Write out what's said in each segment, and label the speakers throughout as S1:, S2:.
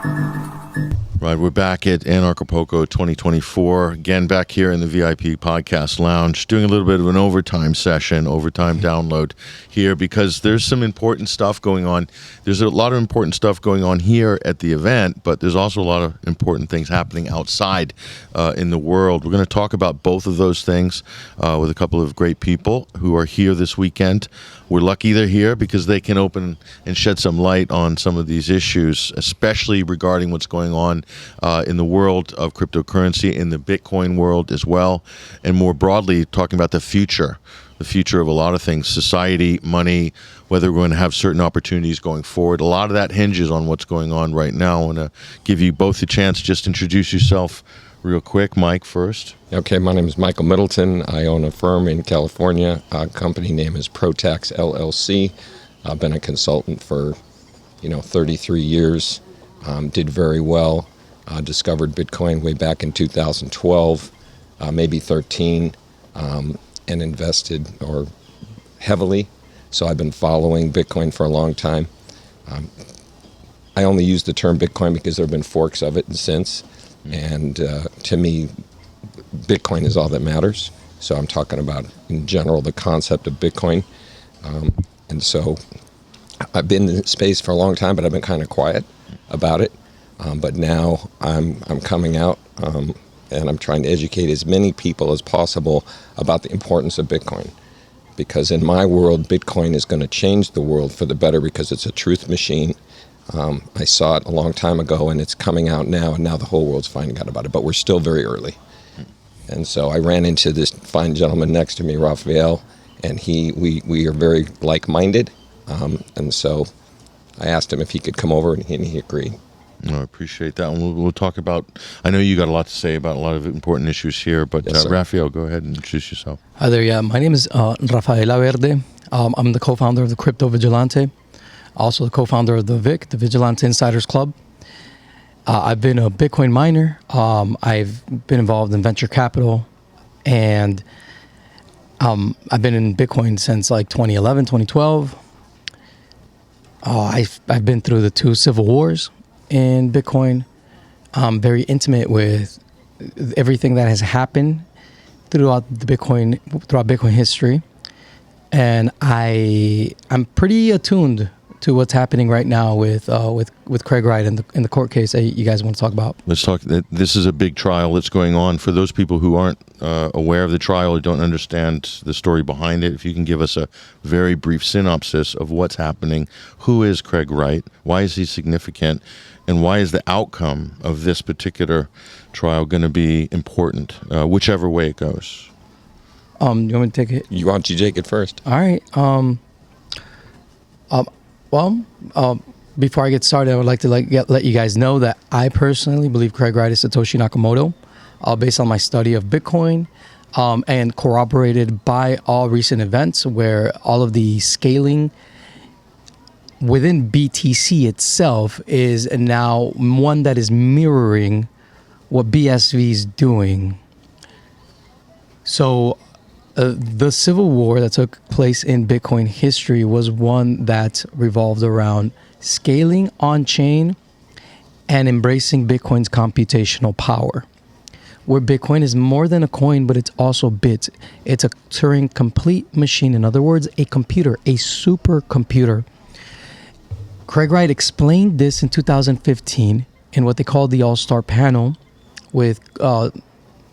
S1: Right, we're back at Anarchapulco 2024. Again, back here in the VIP Podcast Lounge, doing a little bit of an overtime session, overtime download here, because there's some important stuff going on. There's a lot of important stuff going on here at the event, but there's also a lot of important things happening outside in the world. We're going to talk about both of those things with a couple of great people who are here this weekend. We're lucky they're here because they can open and shed some light on some of these issues, especially regarding what's going on in the world of cryptocurrency, in the Bitcoin world as well, and more broadly, talking about the future of a lot of things, society, money, whether we're going to have certain opportunities going forward. A lot of that hinges on what's going on right now. I want to give you both a chance to just introduce yourself real quick. Mike first.
S2: Okay, my name is Michael Middleton. I own a firm in California. Company name is ProTax LLC. I've been a consultant for 33 years. Did very well. Discovered Bitcoin way back in 2012, maybe 13, and invested heavily. So I've been following Bitcoin for a long time. I only use the term Bitcoin because there have been forks of it since. And to me, Bitcoin is all that matters. So I'm talking about, in general, the concept of Bitcoin. And so I've been in space for a long time, but I've been kind of quiet about it. But now I'm coming out, and I'm trying to educate as many people as possible about the importance of Bitcoin. Because in my world, Bitcoin is going to change the world for the better because it's a truth machine. I saw it a long time ago, and it's coming out now, and now the whole world's finding out about it. But we're still very early. And so I ran into this fine gentleman next to me, Rafael, and we are very like-minded. And so I asked him if he could come over, and he agreed.
S1: No, I appreciate that. And we'll talk about, I know you got a lot to say about a lot of important issues here, but yes, Rafael, go ahead and introduce yourself.
S3: Hi there, yeah. My name is Rafael LaVerde. I'm the co-founder of the Crypto Vigilante, also the co-founder of the VIC, the Vigilante Insiders Club. I've been a Bitcoin miner. I've been involved in venture capital, and I've been in Bitcoin since like 2011, 2012. I've been through the 2 civil wars in Bitcoin. I'm very intimate with everything that has happened throughout Bitcoin history, and I'm pretty attuned to what's happening right now with Craig Wright in the court case that you guys want to talk about.
S1: Let's talk. This is a big trial that's going on. For those people who aren't aware of the trial or don't understand the story behind it, if you can give us a very brief synopsis of what's happening. Who is Craig Wright? Why is he significant? And why is the outcome of this particular trial going to be important, whichever way it goes?
S3: You want me to take it?
S2: You want to take it first?
S3: All right. Before I get started, I would like to let you guys know that I personally believe Craig Wright is Satoshi Nakamoto, based on my study of Bitcoin, and corroborated by all recent events where all of the scaling within BTC itself is now one that is mirroring what BSV is doing. So the civil war that took place in Bitcoin history was one that revolved around scaling on-chain and embracing Bitcoin's computational power, where Bitcoin is more than a coin, but it's also bits. It's a Turing complete machine. In other words, a computer, a supercomputer. Craig Wright explained this in 2015 in what they called the All-Star Panel with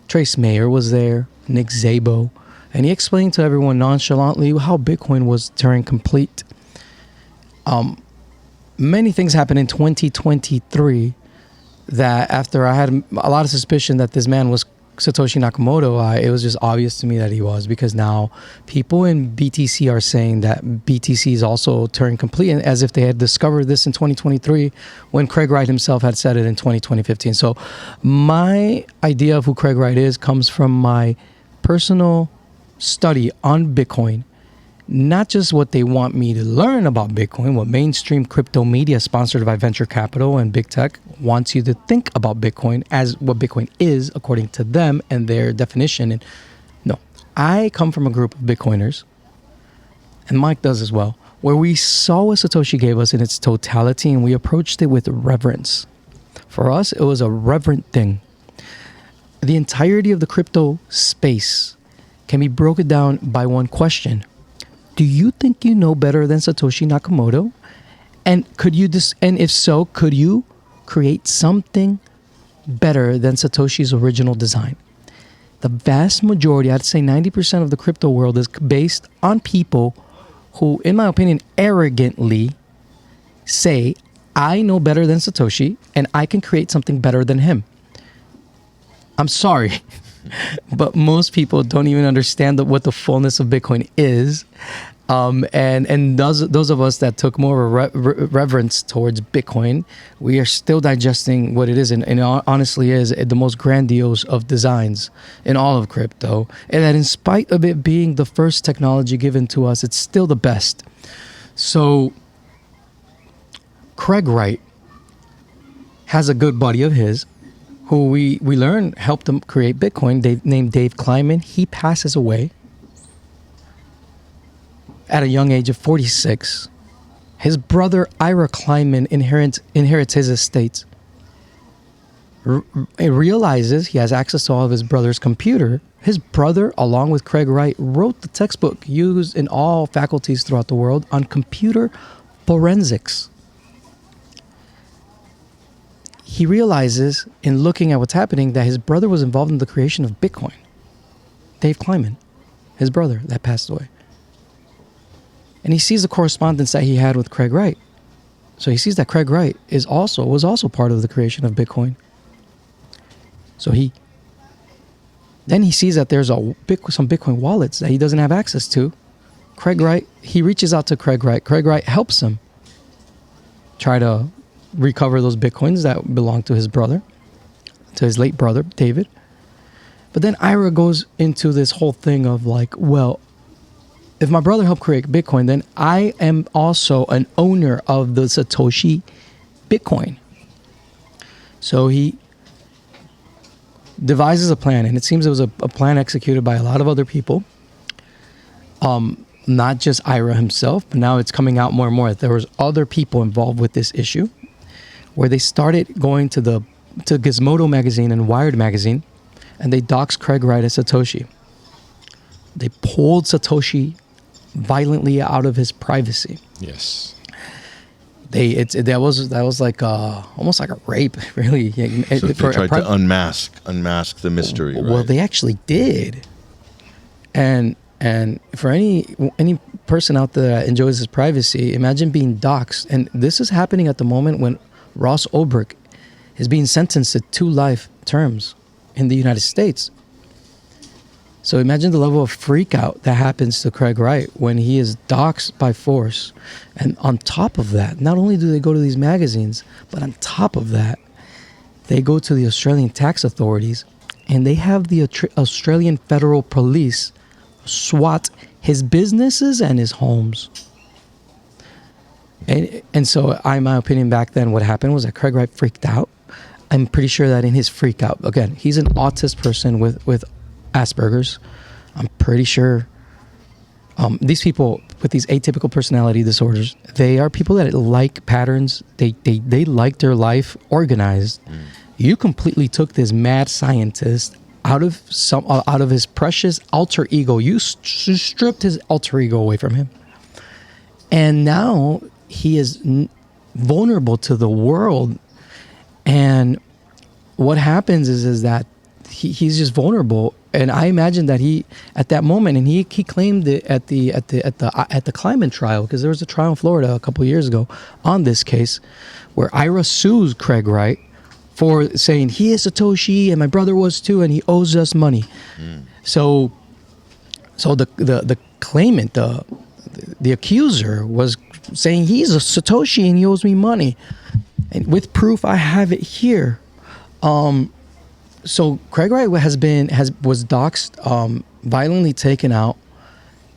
S3: Trace Mayer was there, Nick Szabo, and he explained to everyone nonchalantly how Bitcoin was Turing complete. Many things happened in 2023 that after I had a lot of suspicion that this man was Satoshi Nakamoto, it was just obvious to me that he was, because now people in BTC are saying that BTC is also Turing complete, as if they had discovered this in 2023 when Craig Wright himself had said it in 2015. So my idea of who Craig Wright is comes from my personal study on Bitcoin, not just what they want me to learn about Bitcoin, what mainstream crypto media sponsored by venture capital and big tech wants you to think about Bitcoin as what Bitcoin is according to them and their definition. And no, I come from a group of Bitcoiners, and Mike does as well, where we saw what Satoshi gave us in its totality and we approached it with reverence. For us, it was a reverent thing. The entirety of the crypto space can be broken down by one question. Do you think you know better than Satoshi Nakamoto? And and if so, could you create something better than Satoshi's original design? The vast majority, I'd say 90% of the crypto world is based on people who, in my opinion, arrogantly say, I know better than Satoshi and I can create something better than him. I'm sorry, but most people don't even understand what the fullness of Bitcoin is. And those of us that took more of a reverence towards Bitcoin, we are still digesting what it is, and it honestly is the most grandiose of designs in all of crypto. And that in spite of it being the first technology given to us, it's still the best. So Craig Wright has a good buddy of his who we learn helped him create Bitcoin, named Dave Kleiman. He passes away at a young age of 46. His brother Ira Kleiman inherits his estate. He realizes he has access to all of his brother's computer. His brother, along with Craig Wright, wrote the textbook used in all faculties throughout the world on computer forensics. He realizes, in looking at what's happening, that his brother was involved in the creation of Bitcoin. Dave Kleiman, his brother that passed away. And he sees the correspondence that he had with Craig Wright. So he sees that Craig Wright was also part of the creation of Bitcoin. So he sees that there's some Bitcoin wallets that he doesn't have access to. Craig Wright, he reaches out to Craig Wright. Craig Wright helps him try to recover those Bitcoins that belong to his brother, to his late brother, David. But then Ira goes into this whole thing of like, well, if my brother helped create Bitcoin, then I am also an owner of the Satoshi Bitcoin. So he devises a plan, and it seems it was a plan executed by a lot of other people. Not just Ira himself, but now it's coming out more and more that there was other people involved with this issue, where they started going to Gizmodo magazine and Wired magazine, and they doxed Craig Wright as Satoshi. They pulled Satoshi violently out of his privacy.
S2: Yes.
S3: That was like almost like a rape, really.
S1: So they tried to unmask the mystery. Right?
S3: Well, they actually did, and for any person out there that enjoys his privacy, imagine being doxxed. And this is happening at the moment when Ross Ulbricht is being sentenced to 2 life terms in the United States. So imagine the level of freak out that happens to Craig Wright when he is doxxed by force. And on top of that, not only do they go to these magazines, but on top of that, they go to the Australian tax authorities, and they have the Australian Federal Police SWAT his businesses and his homes. And so, in my opinion, back then, what happened was that Craig Wright freaked out. I'm pretty sure that in his freak out, again, he's an autistic person with Asperger's. I'm pretty sure these people with these atypical personality disorders, they are people that like patterns. They like their life organized. You completely took this mad scientist out of his precious alter ego. You stripped his alter ego away from him, and now he is vulnerable to the world. And what happens is that he's just vulnerable. And I imagine that he, at that moment, and he claimed it at the Kleiman trial, because there was a trial in Florida a couple of years ago on this case, where Ira sues Craig Wright for saying he is Satoshi and my brother was too, and he owes us money. So the claimant, the accuser, was saying he's a Satoshi and he owes me money, and with proof I have it here. So Craig Wright was doxxed, violently taken out,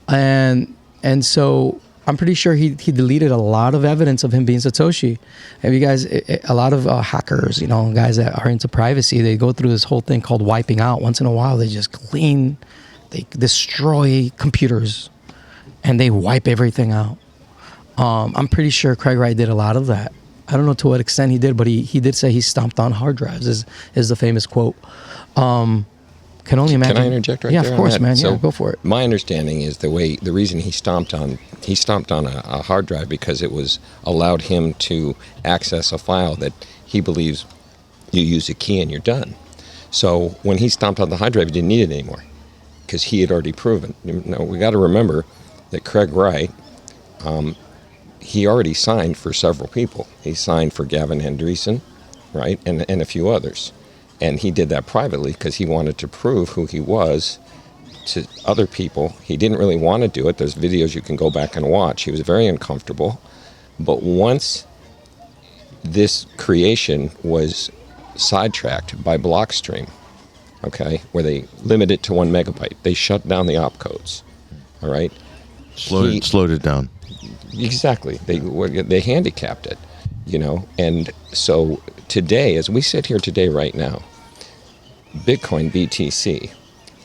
S3: and so I'm pretty sure he deleted a lot of evidence of him being Satoshi. Have you guys, a lot of hackers, guys that are into privacy, they go through this whole thing called wiping out. Once in a while, they just they destroy computers, and they wipe everything out. I'm pretty sure Craig Wright did a lot of that. I don't know to what extent he did, but he did say he stomped on hard drives. Is the famous quote. Can only imagine.
S2: Can I interject right
S3: there?
S2: Yeah,
S3: of course, man.
S2: So
S3: yeah, go for it.
S2: My understanding is the reason he stomped on a hard drive because it was allowed him to access a file that he believes you use a key and you're done. So when he stomped on the hard drive, he didn't need it anymore because he had already proven. Now we got to remember that Craig Wright, he already signed for several people. He signed for Gavin Andreessen, right, and a few others. And he did that privately because he wanted to prove who he was to other people. He didn't really want to do it. There's videos you can go back and watch. He was very uncomfortable. But once this creation was sidetracked by Blockstream, okay, where they limit it to 1 megabyte, they shut down the opcodes, all right?
S1: Slowed it down.
S2: Exactly. They handicapped it, you know? And so today, as we sit here today right now, Bitcoin BTC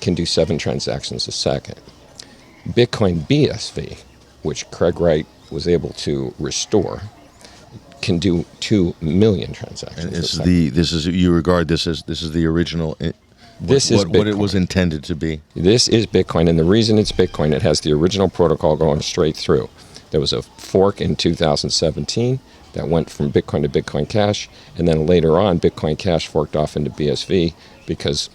S2: can do 7 transactions a second. Bitcoin BSV, which Craig Wright was able to restore, can do 2 million transactions a second.
S1: You regard this as the original.
S2: This is
S1: what it was intended to be.
S2: This is Bitcoin, and the reason it's Bitcoin, it has the original protocol going straight through. There was a fork in 2017 that went from Bitcoin to Bitcoin Cash, and then later on, Bitcoin Cash forked off into BSV because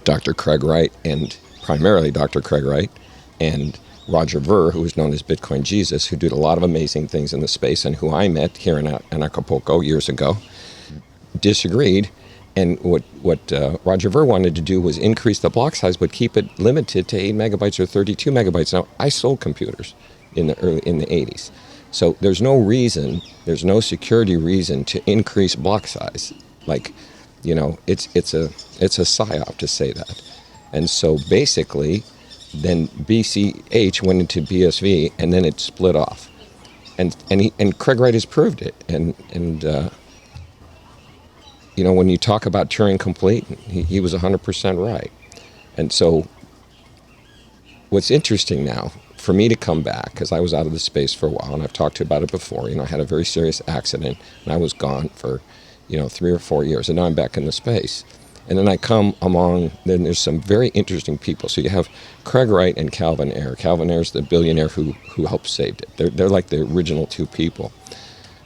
S2: Dr. Craig Wright, and primarily Dr. Craig Wright, and Roger Ver, who is known as Bitcoin Jesus, who did a lot of amazing things in the space, and who I met here in Anarchapulco years ago, disagreed. And what Roger Ver wanted to do was increase the block size, but keep it limited to 8 megabytes or 32 megabytes. Now, I sold computers in the 80s. So there's no reason, there's no security reason to increase block size. Like, you know, it's a psyop to say that. And so basically, then BCH went into BSV, and then it split off. And Craig Wright has proved it. And you know, when you talk about Turing complete, he was 100% right. And so what's interesting now, for me to come back, because I was out of the space for a while, and I've talked to you about it before, you know, I had a very serious accident, and I was gone for, you know, 3 or 4 years, and now I'm back in the space. And then I come then there's some very interesting people. So you have Craig Wright and Calvin Ayre. Calvin Ayre's the billionaire who helped save it. They're like the original 2 people.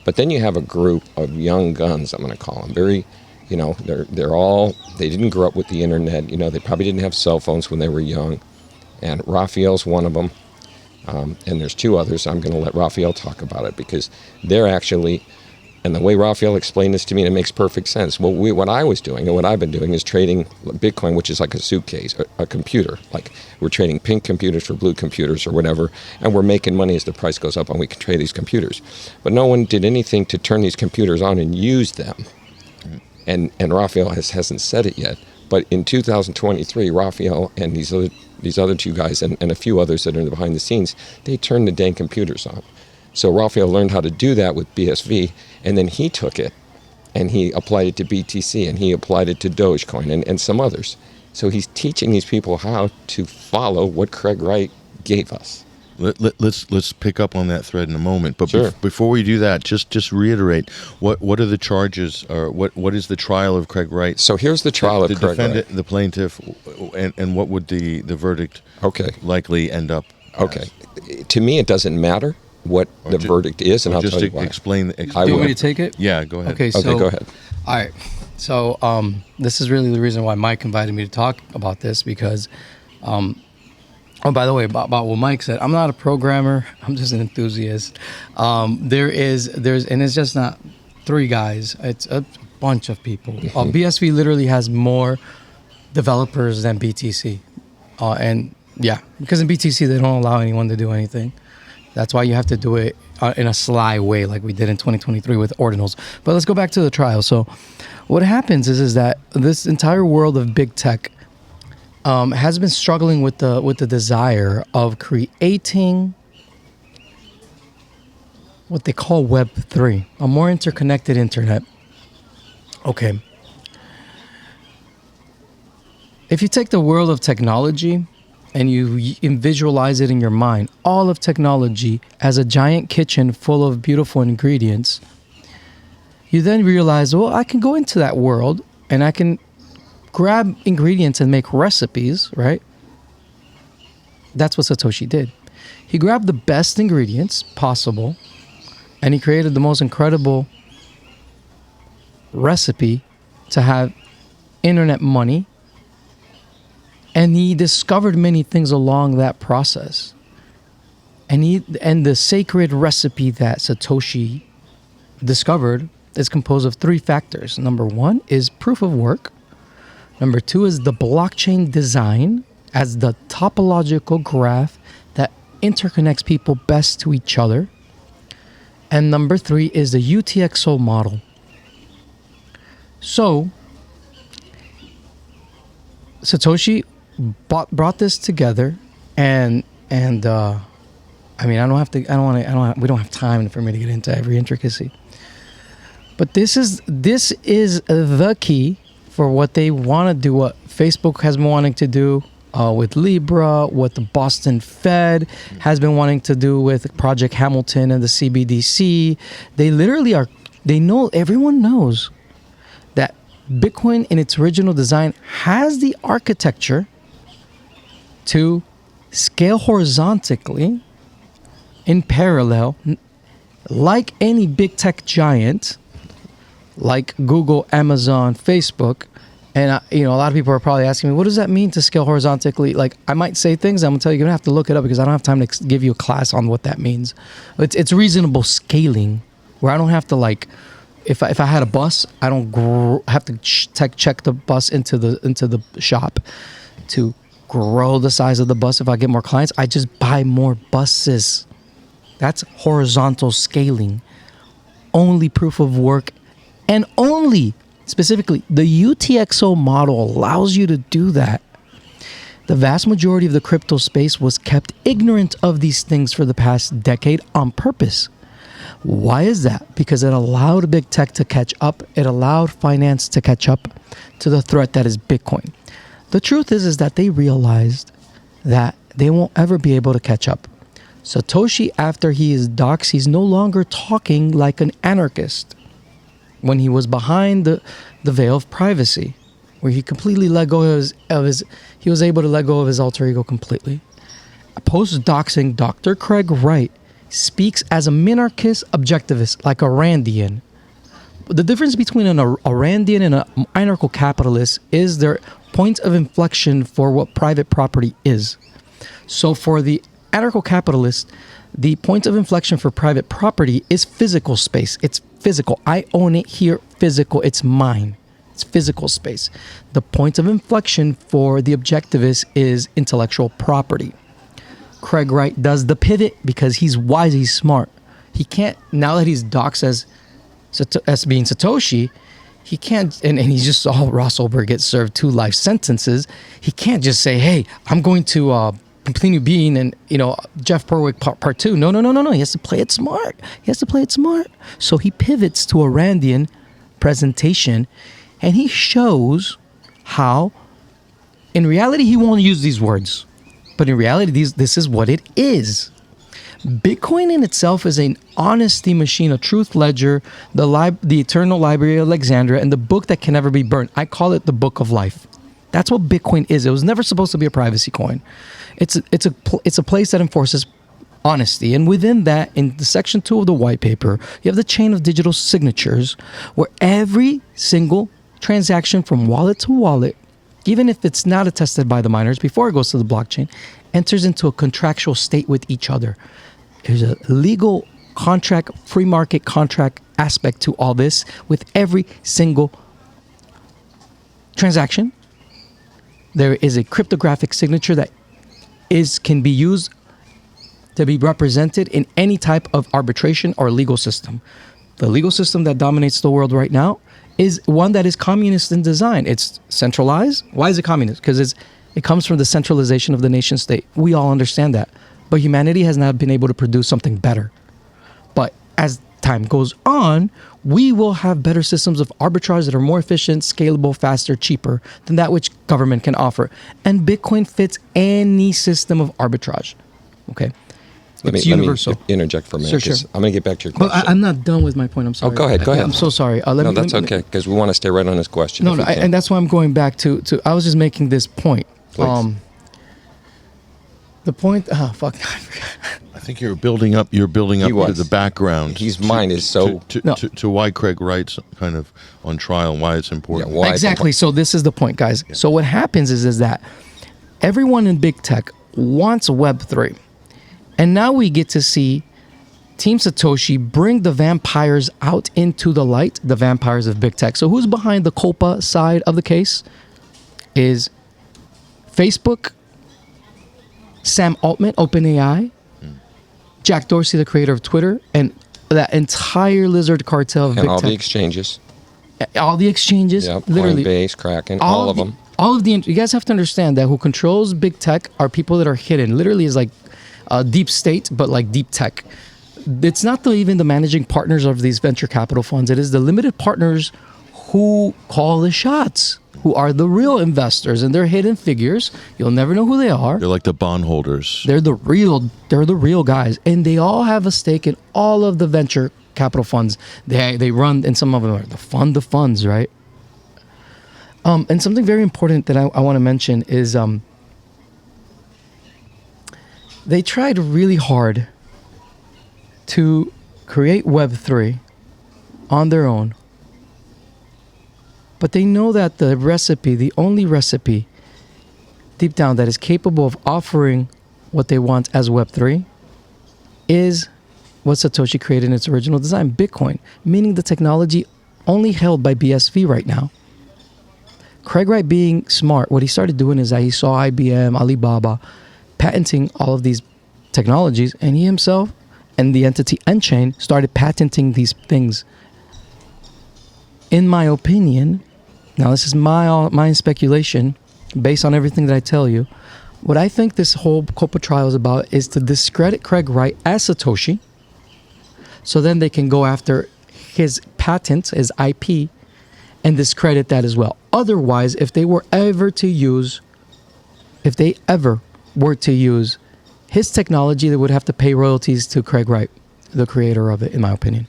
S2: But then you have a group of young guns, I'm going to call them, very, you know, they didn't grow up with the internet, you know, they probably didn't have cell phones when they were young. And Rafael's one of them. And there's 2 others. I'm going to let Rafael talk about it because they're actually, and the way Rafael explained this to me, it makes perfect sense. Well, what I was doing and what I've been doing is trading Bitcoin, which is like a suitcase, a computer. Like we're trading pink computers for blue computers or whatever, and we're making money as the price goes up and we can trade these computers. But no one did anything to turn these computers on and use them. And Rafael hasn't said it yet. But in 2023, Rafael and these other 2 guys and a few others that are behind the scenes, they turned the dang computers on. So Rafael learned how to do that with BSV, and then he took it and he applied it to BTC and he applied it to Dogecoin and some others. So he's teaching these people how to follow what Craig Wright gave us.
S1: Let's pick up on that thread in a moment. But
S2: sure.
S1: Before we do that, just reiterate what are the charges, or what is the trial of Craig Wright?
S2: So here's the trial of Craig Wright.
S1: The plaintiff, and what would the verdict likely end up?
S2: Okay, to me it doesn't matter what the verdict is, and I'll tell you why.
S1: Explain.
S3: Do you want me to take it?
S1: Yeah, go ahead.
S3: Okay,
S2: go ahead.
S3: All right. So this is really the reason why Mike invited me to talk about this because. Oh, by the way, about what Mike said, I'm not a programmer. I'm just an enthusiast. There's, and it's just not 3 guys. It's a bunch of people. BSV literally has more developers than BTC. And yeah, because in BTC, they don't allow anyone to do anything. That's why you have to do it in a sly way like we did in 2023 with ordinals. But let's go back to the trial. So what happens is that this entire world of big tech has been struggling with the desire of creating what they call Web3, a more interconnected internet. Okay. If you take the world of technology and you visualize it in your mind, all of technology as a giant kitchen full of beautiful ingredients, You then realize, well, I can go into that world and I can grab ingredients and make recipes, right? That's what Satoshi did. He grabbed the best ingredients possible and he created the most incredible recipe to have internet money. And he discovered many things along that process. And the sacred recipe that Satoshi discovered is composed of 3 factors. Number 1 is proof of work. Number 2 is the blockchain design as the topological graph that interconnects people best to each other. And number 3 is the UTXO model. So Satoshi brought this together, and I mean, we don't have time for me to get into every intricacy. But this is the key for what they want to do, what Facebook has been wanting to do with Libra, what the Boston Fed has been wanting to do with Project Hamilton and the CBDC. Everyone knows that Bitcoin in its original design has the architecture to scale horizontally in parallel, like any big tech giant, like Google, Amazon, Facebook. And a lot of people are probably asking me, what does that mean to scale horizontally? Like, I might say things, I'm gonna tell you, you're gonna have to look it up because I don't have time to give you a class on what that means. It's reasonable scaling where I don't have to, like, if I had a bus, I don't have to check the bus into the shop to grow the size of the bus. If I get more clients, I just buy more buses. That's horizontal scaling. Only proof of work, and only specifically the UTXO model allows you to do that. The vast majority of the crypto space was kept ignorant of these things for the past decade on purpose. Why is that? Because it allowed big tech to catch up. It allowed finance to catch up to the threat that is Bitcoin. The truth is that they realized that they won't ever be able to catch up. Satoshi, after he is doxxed, he's no longer talking like an anarchist. When he was behind the veil of privacy, where he completely let go he was able to let go of his alter ego completely. Post-doxing, Dr. Craig Wright speaks as a minarchist objectivist, like a Randian. The difference between a Randian and an anarcho-capitalist is their point of inflection for what private property is. So for the anarcho-capitalist, the point of inflection for private property is physical space. It's physical. I own it here, physical. It's mine. It's physical space. The point of inflection for the objectivist is intellectual property. Craig Wright does the pivot because he's wise, he's smart. He can't, now that he's doxxed as being Satoshi, he can't, and he just saw Ross Ulbricht get served 2 life sentences. He can't just say, hey, I'm going to continue being, and Jeff Berwick part 2. No. He has to play it smart. So he pivots to a Randian presentation, and he shows how, in reality, he won't use these words. But in reality, this is what it is. Bitcoin in itself is an honesty machine, a truth ledger, the eternal library of Alexandria, and the book that can never be burned. I call it the book of life. That's what Bitcoin is. It was never supposed to be a privacy coin. It's a place that enforces honesty. And within that, in the section 2 of the white paper, you have the chain of digital signatures, where every single transaction from wallet to wallet, even if it's not attested by the miners before it goes to the blockchain, enters into a contractual state with each other. There's a legal contract, free market contract aspect to all this with every single transaction. There is a cryptographic signature that can be used to be represented in any type of arbitration or legal system. The legal system that dominates the world right now is one that is communist in design. It's centralized. Why is it communist? Because it comes from the centralization of the nation state. We all understand that. But humanity has not been able to produce something better. But as time goes on, we will have better systems of arbitrage that are more efficient, scalable, faster, cheaper than that which government can offer. And Bitcoin fits any system of arbitrage. Okay. It's universal.
S2: Let me interject for a minute.
S3: Sure.
S2: 'Cause I'm going to get back to your
S3: But
S2: question.
S3: I'm not done with my point. I'm sorry.
S2: go ahead.
S3: I'm so sorry.
S2: No, that's okay, because we want to stay right on this question.
S3: No, and that's why I'm going back to. I was just making this point.
S2: Please.
S3: The point. Oh fuck!
S1: I think you're building up. You're building up to the background.
S2: His mind is so
S1: to why Craig Wright's kind of on trial and why it's important.
S2: Yeah, why
S3: exactly. So this is the point, guys. Yeah. So what happens is that everyone in big tech wants Web3, and now we get to see Team Satoshi bring the vampires out into the light. The vampires of big tech. So who's behind the culpa side of the case? Is Facebook, Sam Altman, OpenAI, Jack Dorsey, the creator of Twitter, and that entire lizard cartel of
S2: and
S3: big
S2: all
S3: tech.
S2: the exchanges.
S3: All the exchanges,
S2: Yep,
S3: literally.
S2: Coinbase, Kraken, all of them.
S3: All of the, you guys have to understand that who controls big tech are people that are hidden. Literally is like deep state, but like deep tech. It's not even the managing partners of these venture capital funds. It is the limited partners who call the shots, who are the real investors, and they're hidden figures. You'll never know who they are.
S1: They're like the bondholders.
S3: They're the real guys, and they all have a stake in all of the venture capital funds. They run, and some of them are the fund of funds, right? And something very important that I want to mention is they tried really hard to create Web3 on their own, but they know that the recipe, the only recipe deep down that is capable of offering what they want as Web3 is what Satoshi created in its original design, Bitcoin, meaning the technology only held by BSV right now. Craig Wright, being smart, what he started doing is that he saw IBM, Alibaba patenting all of these technologies, and he himself and the entity Enchain started patenting these things. In my opinion, now this is my speculation, based on everything that I tell you, what I think this whole corporate trial is about is to discredit Craig Wright as Satoshi, so then they can go after his patents, his IP, and discredit that as well. Otherwise, if they ever were to use his technology, they would have to pay royalties to Craig Wright, the creator of it, in my opinion.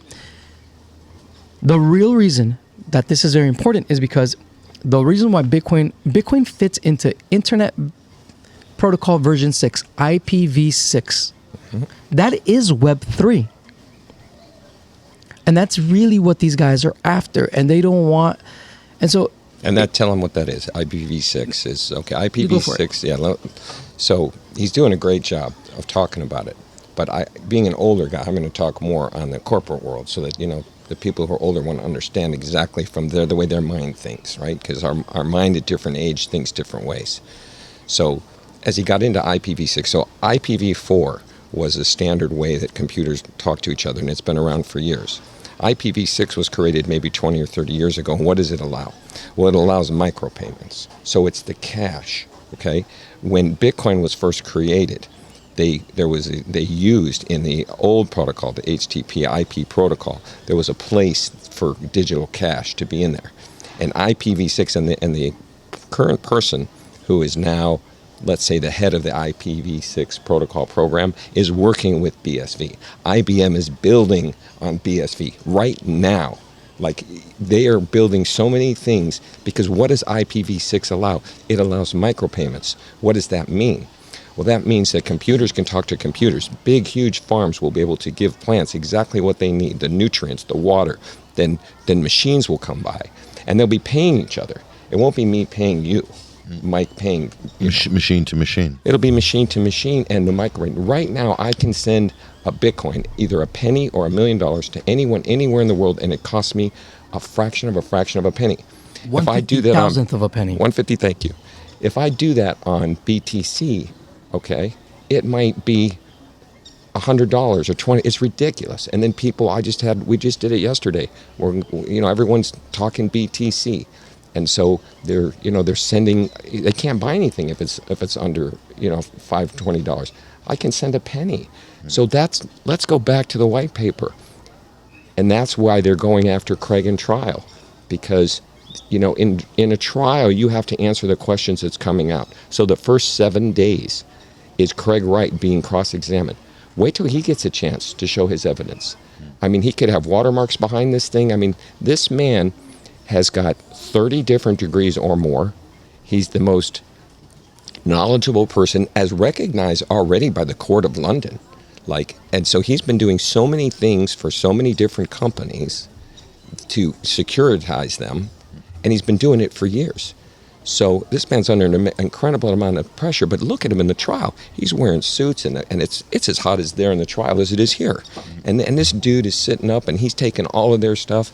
S3: The real reason that this is very important is because the reason why Bitcoin fits into Internet Protocol version 6, IPv6, that is Web3. And that's really what these guys are after. And they don't want...
S2: And tell him what that is. IPv6 is... Okay, IPv6, yeah. So he's doing a great job of talking about it. But being an older guy, I'm going to talk more on the corporate world so that, the people who are older want to understand exactly from the way their mind thinks, right? Because our mind at different age thinks different ways. So as he got into IPv6, so IPv4 was a standard way that computers talk to each other, and it's been around for years. IPv6 was created maybe 20 or 30 years ago, and what does it allow? Well, it allows micropayments. So it's the cash, okay? When Bitcoin was first created, they used in the old protocol, the HTTP/IP protocol, there was a place for digital cash to be in there. And IPv6 and the current person who is now, let's say, the head of the IPv6 protocol program is working with BSV. IBM is building on BSV right now. Like, they are building so many things because what does IPv6 allow? It allows micropayments. What does that mean? Well, that means that computers can talk to computers. Big, huge farms will be able to give plants exactly what they need, the nutrients, the water. Then machines will come by, and they'll be paying each other. It won't be me paying you, Mike paying
S1: machine to machine.
S2: It'll be machine to machine and the micro. Right now, I can send a Bitcoin, either a penny or $1 million, to anyone anywhere in the world, and it costs me a fraction of a penny. If I do that on
S3: 1/50,000th of a penny.
S2: 150, thank you. If I do that on BTC, okay, it might be $100 or $20. It's ridiculous. And then people, we just did it yesterday, where everyone's talking BTC. And so they're sending, they can't buy anything if it's under, $20. I can send a penny. So let's go back to the white paper. And that's why they're going after Craig in trial, because in a trial, you have to answer the questions that's coming out. So the first 7 days is Craig Wright being cross-examined. Wait till he gets a chance to show his evidence. I mean, he could have watermarks behind this thing. I mean, this man has got 30 different degrees or more. He's the most knowledgeable person, as recognized already by the Court of London. And so he's been doing so many things for so many different companies to securitize them, and he's been doing it for years. So this man's under an incredible amount of pressure, but look at him in the trial. He's wearing suits, and it's as hot as there in the trial as it is here. And this dude is sitting up, and he's taking all of their stuff.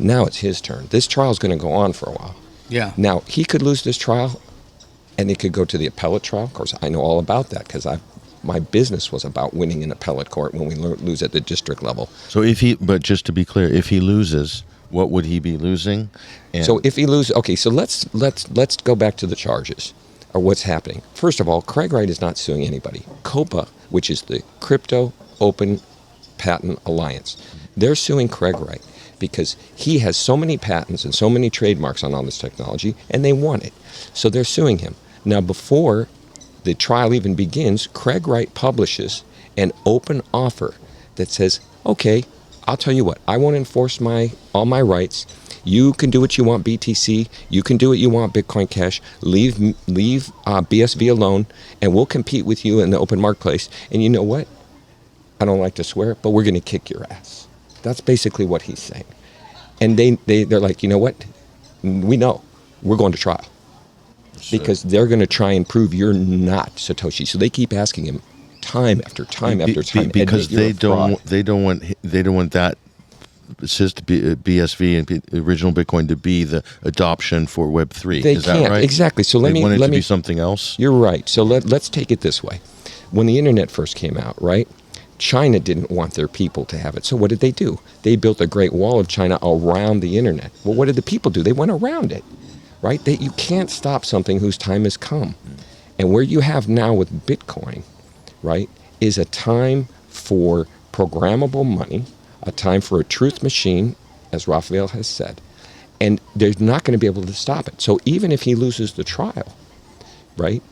S2: Now it's his turn. This trial's going to go on for a while.
S3: Yeah.
S2: Now, he could lose this trial, and it could go to the appellate trial. Of course, I know all about that because my business was about winning in appellate court when we lose at the district level.
S1: So but just to be clear, if he loses, what would he be losing?
S2: So if he loses, okay, so let's go back to the charges or what's happening. First of all, Craig Wright is not suing anybody. COPA, which is the Crypto Open Patent Alliance, they're suing Craig Wright because he has so many patents and so many trademarks on all this technology, and they want it. So they're suing him. Now, before the trial even begins, Craig Wright publishes an open offer that says, okay, I'll tell you what, I won't enforce all my rights. You can do what you want, BTC. You can do what you want, Bitcoin Cash. Leave BSV alone, and we'll compete with you in the open marketplace. And you know what? I don't like to swear, but we're going to kick your ass. That's basically what he's saying. And they're like, you know what? We know. We're going to trial. Because they're going to try and prove you're not Satoshi. So they keep asking him time after time after time.
S1: Because they don't want that BSV and original Bitcoin to be the adoption for Web3.
S2: They
S1: Is
S2: can't.
S1: that right?
S2: Exactly. So let me
S1: be something else.
S2: You're right. So let's take it this way. When the internet first came out, right? China didn't want their people to have it. So what did they do? They built a Great Wall of China around the internet. Well, what did the people do? They went around it, right? You can't stop something whose time has come. And where you have now with Bitcoin, right, is a time for programmable money, a time for a truth machine, as Rafael has said, and they're not going to be able to stop it. So even if he loses the trial, right,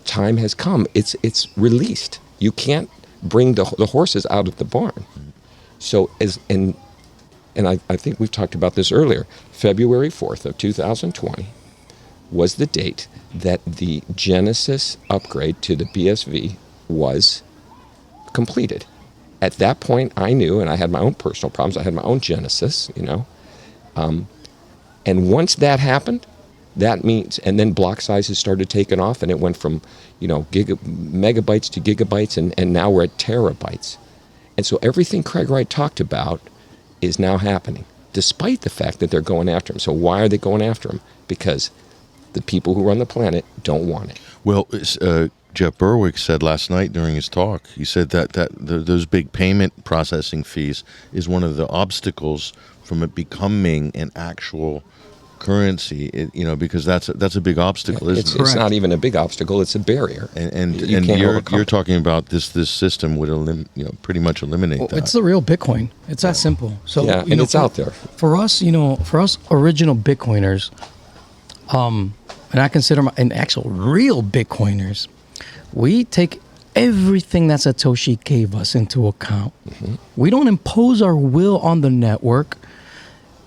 S2: time has come. It's released. You can't bring the horses out of the barn. So and I think we've talked about this earlier, February 4th of 2020 was the date that the Genesis upgrade to the BSV was completed. At that point, I knew, and I had my own personal problems. I had my own Genesis, and once that happened, that means, and then block sizes started taking off, and it went from, megabytes to gigabytes, and now we're at terabytes. And so everything Craig Wright talked about is now happening, despite the fact that they're going after him. So why are they going after him? Because the people who run the planet don't want it.
S1: Well, Jeff Berwick said last night during his talk, he said that those big payment processing fees is one of the obstacles from it becoming an actual currency, because that's a big obstacle, isn't it?
S2: It's not even a big obstacle; it's a barrier.
S1: And you're talking about this system would pretty much eliminate that.
S3: It's the real Bitcoin. It's that simple. So
S2: and it's out there
S3: for us. For us original Bitcoiners, and I consider an actual real Bitcoiners, we take everything that Satoshi gave us into account. Mm-hmm. We don't impose our will on the network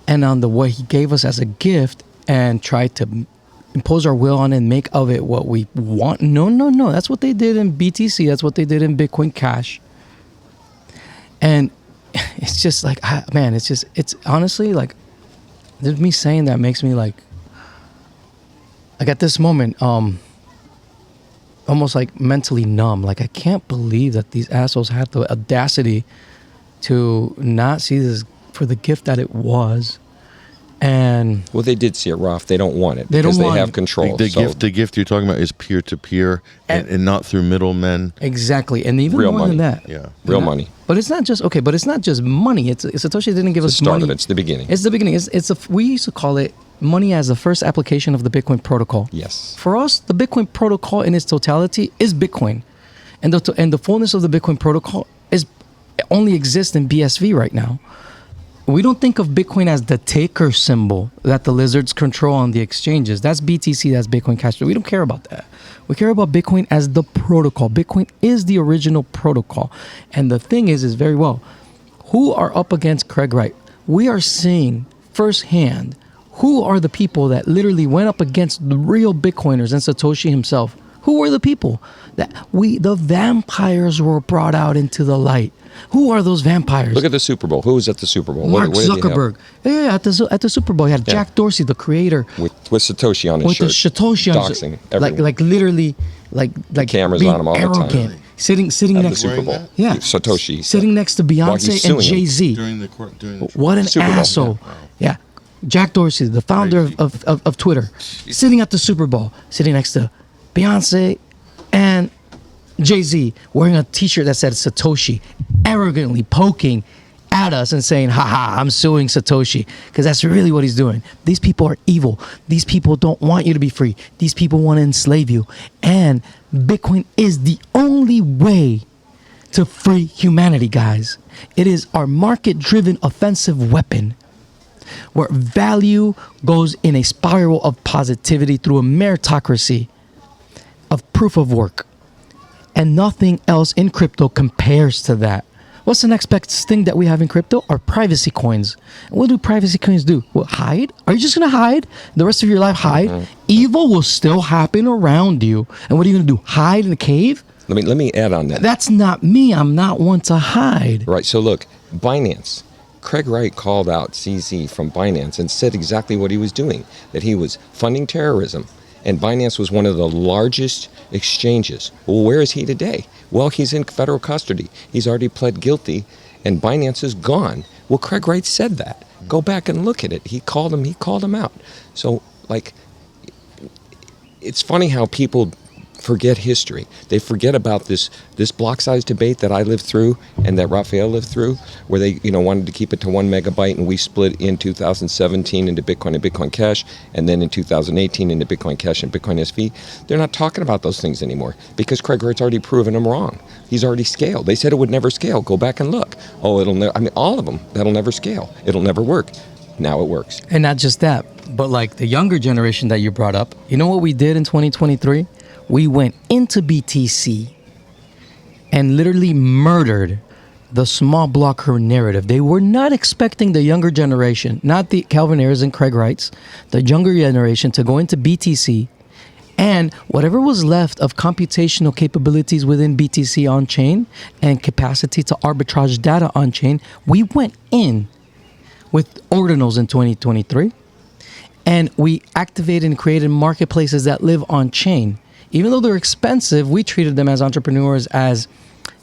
S3: and on what he gave us as a gift and try to impose our will on it and make of it what we want. No. That's what they did in BTC. That's what they did in Bitcoin Cash. And it's just like, man, it's honestly like, there's me saying that makes me like at this moment, almost like mentally numb. Like, I can't believe that these assholes had the audacity to not see this for the gift that it was. And
S2: well, they did see it, Ralph. They don't want it
S3: they
S2: because
S3: don't want
S2: they have control.
S1: The gift you're talking about is peer to peer and not through middlemen.
S3: Exactly, and even
S2: real
S3: more
S2: money.
S3: than that,
S2: real money.
S3: But it's not just But it's not just money. It's Satoshi didn't give us
S2: the start
S3: money.
S2: Of it. It's the beginning.
S3: It's the beginning. We used to call it money as the first application of the Bitcoin protocol.
S2: Yes.
S3: For us, the Bitcoin protocol in its totality is Bitcoin, and the fullness of the Bitcoin protocol only exists in BSV right now. We don't think of Bitcoin as the taker symbol that the lizards control on the exchanges. That's BTC, that's Bitcoin Cash. We don't care about that. We care about Bitcoin as the protocol. Bitcoin is the original protocol. And the thing is very well, who are up against Craig Wright? We are seeing firsthand who are the people that literally went up against the real Bitcoiners and Satoshi himself. Who were the people that the vampires were brought out into the light? Who are those vampires?
S2: Look at the Super Bowl. Who was at the Super Bowl?
S3: Mark
S2: What did he have?
S3: Zuckerberg. Yeah, at the Super Bowl, he had Jack Dorsey, the creator,
S2: With Satoshi on his
S3: with
S2: shirt.
S3: the Satoshi on his
S2: Doxing
S3: like
S2: everyone.
S3: literally like
S2: cameras
S3: being
S2: on him all the time.
S3: arrogant. Sitting
S2: At the
S3: next
S2: Super Bowl.
S1: that?
S3: yeah
S2: Satoshi.
S3: sitting next to
S2: While he's
S3: Beyonce and
S2: suing him.
S3: Jay-Z.
S1: during the
S3: What an
S2: Super Bowl,
S3: asshole. Yeah. Jack Dorsey, the founder of Twitter, sitting at the Super Bowl, sitting next to Beyonce and Jay-Z, wearing a t-shirt that said Satoshi, arrogantly poking at us and saying, haha, I'm suing Satoshi. Because that's really what he's doing. These people are evil. These people don't want you to be free. These people want to enslave you. And Bitcoin is the only way to free humanity, guys. It is our market-driven offensive weapon where value goes in a spiral of positivity through a meritocracy of proof of work. And nothing else in crypto compares to that. What's the next best thing that we have in crypto? Are privacy coins. And what do privacy coins do? Well, hide? Are you just going to hide? The rest of your life hide? Evil will still happen around you. And what are you going to do? Hide in a cave?
S2: Let me add on that.
S3: That's not me. I'm not one to hide.
S2: Right. So look, Binance. Craig Wright called out CZ from Binance and said exactly what he was doing, that he was funding terrorism. And Binance was one of the largest exchanges. Well, where is he today? Well, he's in federal custody. He's already pled guilty, and Binance is gone. Well, Craig Wright said that. Go back and look at it. He called him out. So, like, it's funny how people forget history. They forget about this block size debate that I lived through and that Rafael lived through, where they wanted to keep it to 1 megabyte, and we split in 2017 into Bitcoin and Bitcoin Cash, and then in 2018 into Bitcoin Cash and Bitcoin SV. They're not talking about those things anymore because Craig Wright's already proven them wrong. He's already scaled. They said it would never scale. Go back and look. Oh, it'll never. I mean, all of them. That'll never scale. It'll never work. Now it works.
S3: And not just that, but like the younger generation that you brought up, you know what we did in 2023? We went into BTC and literally murdered the small blocker narrative. They were not expecting the younger generation, not the Calvin Ayers and Craig Wrights, the younger generation to go into BTC, and whatever was left of computational capabilities within BTC on-chain and capacity to arbitrage data on-chain, we went in with ordinals in 2023, and we activated and created marketplaces that live on-chain. Even though they're expensive, we treated them as entrepreneurs as,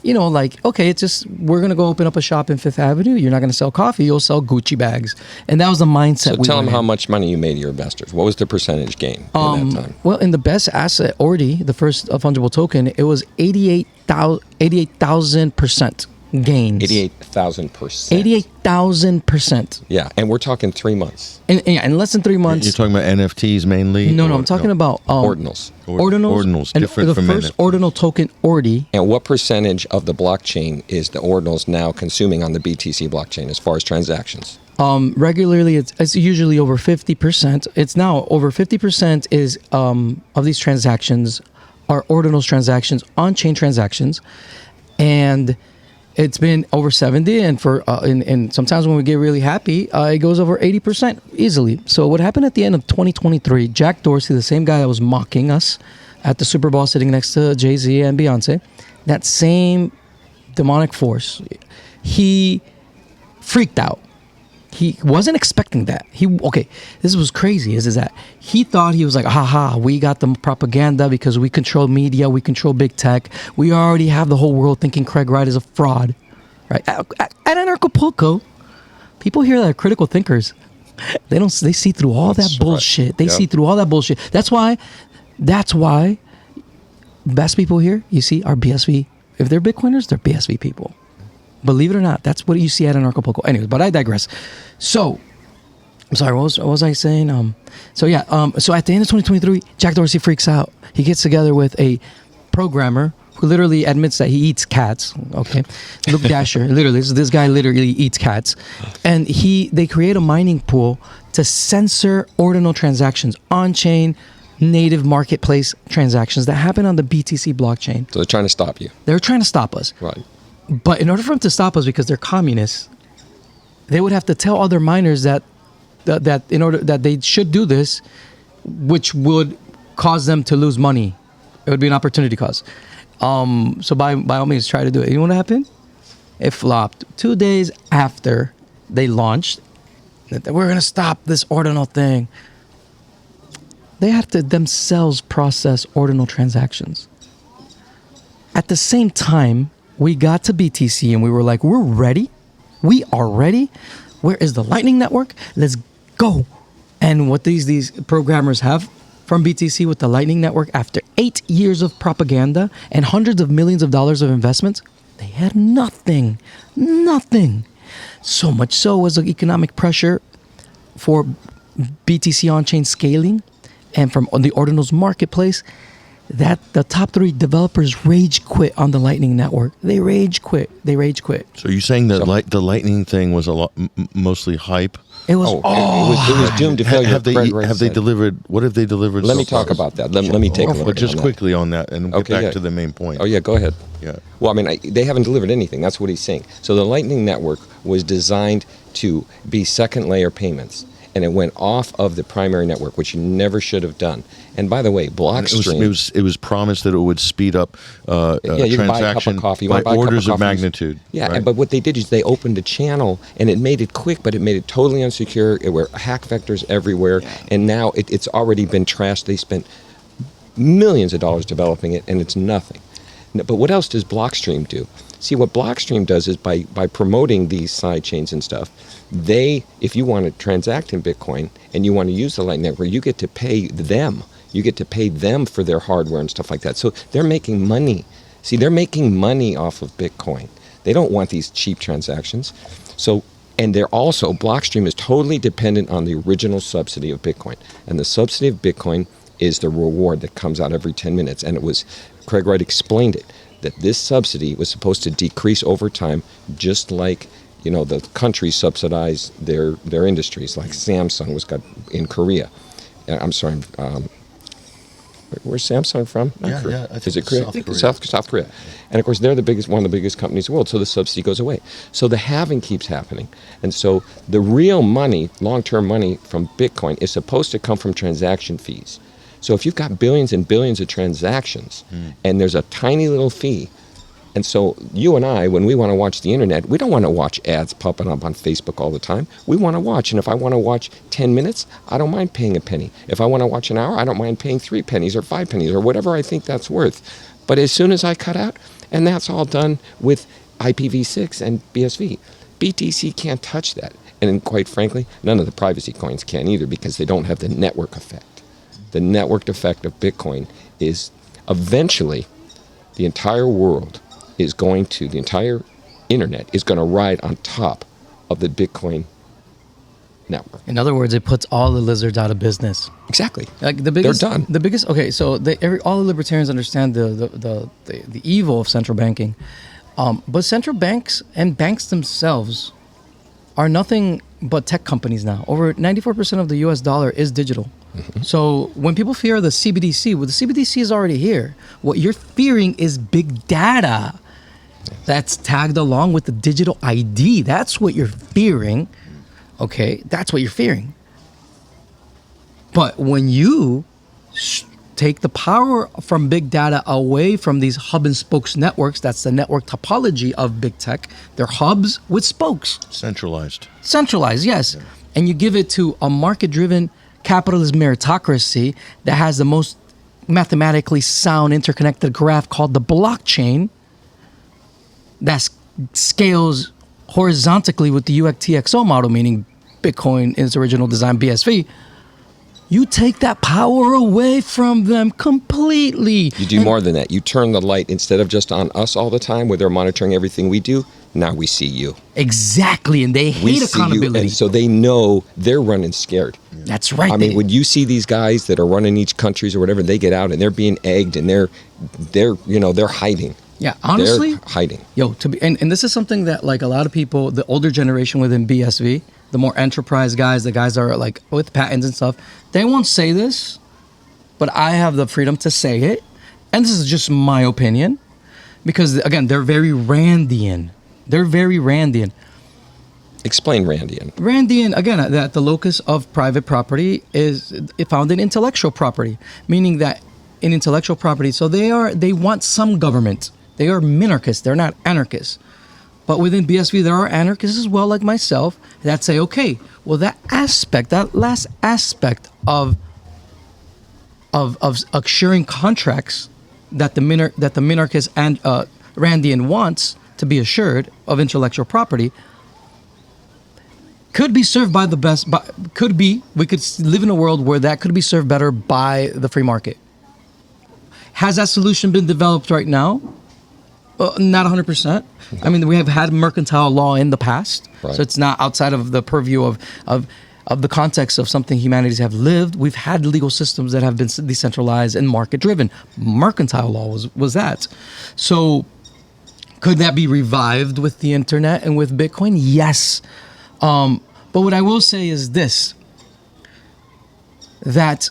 S3: like, okay, it's just, we're going to go open up a shop in Fifth Avenue. You're not going to sell coffee. You'll sell Gucci bags. And that was the mindset.
S2: So tell them how much money you made to your investors. What was the percentage gain in that time?
S3: Well, in the best asset, Ordi, the first fungible token, it was 88,000% gains.
S2: 88,000%.
S3: 88,000%.
S2: Yeah, and we're talking 3 months.
S3: In less than 3 months.
S1: You're talking about NFTs mainly?
S3: No, I'm talking about
S2: Ordinals.
S3: Ordinals, and
S1: different
S3: the
S1: from
S3: first
S1: NFT.
S3: ordinal token, Ordi.
S2: And what percentage of the blockchain is the ordinals now consuming on the BTC blockchain as far as transactions?
S3: Regularly, it's usually over 50%. It's now over 50% is of these transactions are ordinals transactions, on-chain transactions, and it's been over 70, and for and sometimes when we get really happy, it goes over 80% easily. So what happened at the end of 2023, Jack Dorsey, the same guy that was mocking us at the Super Bowl sitting next to Jay-Z and Beyonce, that same demonic force, he freaked out. He wasn't expecting that. This was crazy, is that he thought he was like, haha, we got the propaganda because we control media, we control big tech. We already have the whole world thinking Craig Wright is a fraud. Right? At Anarchapulco, people here that are critical thinkers, they see through all that bullshit.
S2: Right.
S3: They see through all that bullshit. That's why best people here, you see, are BSV. If they're Bitcoiners, they're BSV people. Believe it or not, that's what you see at Anarchapulco. Anyways, but I digress. So, I'm sorry, what was I saying? So at the end of 2023, Jack Dorsey freaks out. He gets together with a programmer who literally admits that he eats cats. Okay, Luke Dasher, literally, this guy literally eats cats, and they create a mining pool to censor ordinal transactions on chain, native marketplace transactions that happen on the BTC blockchain.
S2: So they're trying to stop you.
S3: They're trying to stop us.
S2: Right.
S3: But in order for them to stop us, because they're communists, they would have to tell other miners that in order that they should do this, which would cause them to lose money. It would be an opportunity cost. So by all means, try to do it. You know what happened? It flopped 2 days after they launched. We're gonna stop this ordinal thing. They had to themselves process ordinal transactions. At the same time, we got to BTC and we were like, we're ready. We are ready. Where is the Lightning Network? Let's go. And what these programmers have from BTC with the Lightning Network, after 8 years of propaganda and hundreds of millions of dollars of investments, they had nothing. Nothing. So much so was the economic pressure for BTC on-chain scaling and from the Ordinals marketplace that the top 3 developers rage quit on the Lightning Network. They rage quit.
S1: So you're saying that the Lightning thing was a lot, mostly hype?
S3: It was.
S2: It was doomed to failure.
S1: Have they delivered? What have they delivered?
S2: Let
S1: so
S2: me talk
S1: far?
S2: about that. Let me take a look.
S1: But just
S2: on
S1: quickly on that, and get back to the main point.
S2: Oh yeah, go ahead.
S1: Yeah.
S2: Well, I mean, they haven't delivered anything. That's what he's saying. So the Lightning Network was designed to be second layer payments, and it went off of the primary network, which you never should have done. And by the way, Blockstream.
S1: It was promised that it would speed up
S2: you can buy a cup
S1: transaction
S2: of coffee. You
S1: by
S2: wanna buy a cup
S1: orders of
S2: coffee?
S1: magnitude.
S2: Yeah,
S1: right?
S2: but what they did is they opened a channel, and it made it quick, but it made it totally unsecure. It were hack vectors everywhere, and now it's already been trashed. They spent millions of dollars developing it, and it's nothing. But what else does Blockstream do? See, what Blockstream does is by promoting these side chains and stuff, if you want to transact in Bitcoin and you want to use the Lightning Network, you get to pay them. You get to pay them for their hardware and stuff like that. So they're making money. See, they're making money off of Bitcoin. They don't want these cheap transactions. So, and they're also, Blockstream is totally dependent on the original subsidy of Bitcoin. And the subsidy of Bitcoin is the reward that comes out every 10 minutes. And it was, Craig Wright explained it, that this subsidy was supposed to decrease over time, just like, the countries subsidize their industries, like Samsung was got in Korea. I'm sorry, where's Samsung from?
S1: Yeah,
S2: Is it Korea? South Korea. And of course, they're one of the biggest companies in the world, so the subsidy goes away. So the halving keeps happening. And so the real money, long-term money from Bitcoin is supposed to come from transaction fees. So if you've got billions and billions of transactions, and there's a tiny little fee, and so you and I, when we want to watch the internet, we don't want to watch ads popping up on Facebook all the time. We want to watch, and if I want to watch 10 minutes, I don't mind paying a penny. If I want to watch an hour, I don't mind paying 3 pennies or 5 pennies or whatever I think that's worth. But as soon as I cut out, and that's all done with IPv6 and BSV, BTC can't touch that. And quite frankly, none of the privacy coins can either, because they don't have the network effect. The network effect of Bitcoin is eventually the entire world the entire internet is going to ride on top of the Bitcoin network.
S3: In other words, it puts all the lizards out of business.
S2: Exactly.
S3: Like the biggest,
S2: They're done.
S3: The biggest. Okay, so all the libertarians understand the evil of central banking, but central banks and banks themselves are nothing but tech companies now. Over 94% of the U.S. dollar is digital. Mm-hmm. So when people fear the CBDC, well, the CBDC is already here. What you're fearing is big data. That's tagged along with the digital ID. That's what you're fearing. Okay, that's what you're fearing. But when you take the power from big data away from these hub and spokes networks, that's the network topology of big tech. They're hubs with spokes.
S1: Centralized,
S3: yes. Yeah. And you give it to a market-driven capitalist meritocracy that has the most mathematically sound interconnected graph called the blockchain, that scales horizontally with the UTXO model, meaning Bitcoin in its original design, BSV. You take that power away from them completely.
S2: You do more than that. You turn the light, instead of just on us all the time where they're monitoring everything we do, now we see you.
S3: Exactly, and they hate accountability.
S2: And so they know they're running scared.
S3: That's right.
S2: I mean, when you see these guys that are running each countries or whatever, they get out and they're being egged and they're hiding.
S3: Yeah, honestly,
S2: they're hiding.
S3: And this is something that like a lot of people, the older generation within BSV, the more enterprise guys, the guys that are like with patents and stuff, they won't say this, but I have the freedom to say it. And this is just my opinion, because again, they're very Randian.
S2: Explain Randian.
S3: Randian, again, that the locus of private property is found in intellectual property, meaning that in intellectual property, so they want some government. They are minarchists. They're not anarchists. But within BSV, there are anarchists as well, like myself, that say, okay, well, that last aspect of assuring contracts that the minarchist and Randian wants to be assured of intellectual property could be served by the best. We could live in a world where that could be served better by the free market. Has that solution been developed right now? Not 100%. I mean, we have had mercantile law in the past,
S2: right.
S3: So it's not outside of the purview of the context of something humanities have lived. We've had legal systems that have been decentralized and market-driven. Mercantile law was that. So could that be revived with the internet and with Bitcoin? Yes. But what I will say is this, that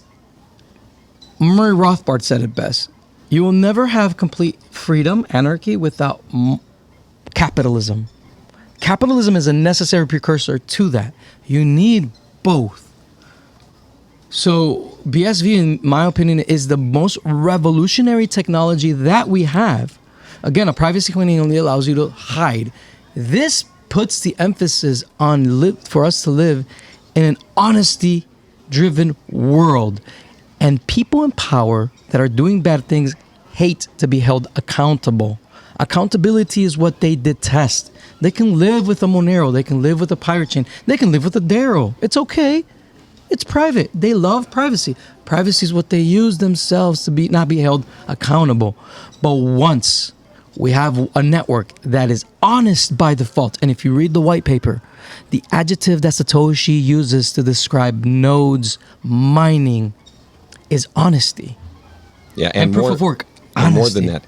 S3: Murray Rothbard said it best. You will never have complete freedom, anarchy, without capitalism. Capitalism is a necessary precursor to that. You need both. So BSV, in my opinion, is the most revolutionary technology that we have. Again, a privacy coin only allows you to hide. This puts the emphasis on for us to live in an honesty-driven world. And people in power that are doing bad things hate to be held accountable. Accountability is what they detest. They can live with a Monero. They can live with a Pirate Chain. They can live with a Darrow. It's okay. It's private. They love privacy. Privacy is what they use themselves to not be held accountable. But once we have a network that is honest by default, and if you read the white paper, the adjective that Satoshi uses to describe nodes mining is honesty.
S2: Yeah,
S3: and proof of work.
S2: And more than that,